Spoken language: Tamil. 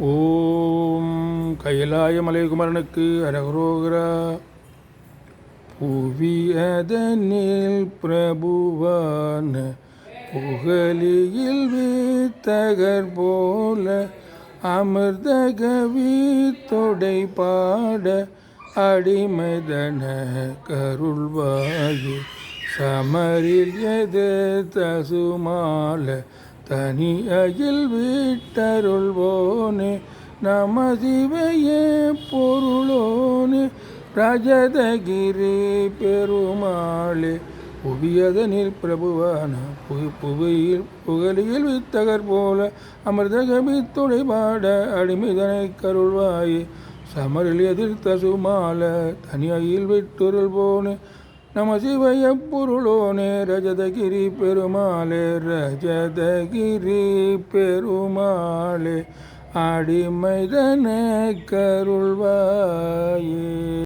ஓம் கைலாய மலைகுமரனுக்கு அரகரோகரா. புவியதனில் பிரபுவான புகழியில் வித்தகர் போல அமிர்த கவி தொடை பாட அடிமைதன கருள்வாயே. சமரில் எதிர்த்தசுமால தனியில் விட்டருள்வோனே. நம சிவையே பொருளோனே ரஜதகிரி பெருமாளே. புவியதனில் பிரபுவான புவியில் புகழியில் வித்தகர் போல அமிர்த கவித்துடை பாட அடிமைதனை கருள்வாயே. சமரில் எதிர்த்த சுமால தனியில் விட்டருள்வோனே. நம சிவைய பொருளோனே ரஜதகிரி பெருமாளே. ரஜதகிரி பெருமாளே அடிமைதன கருள்வாயே.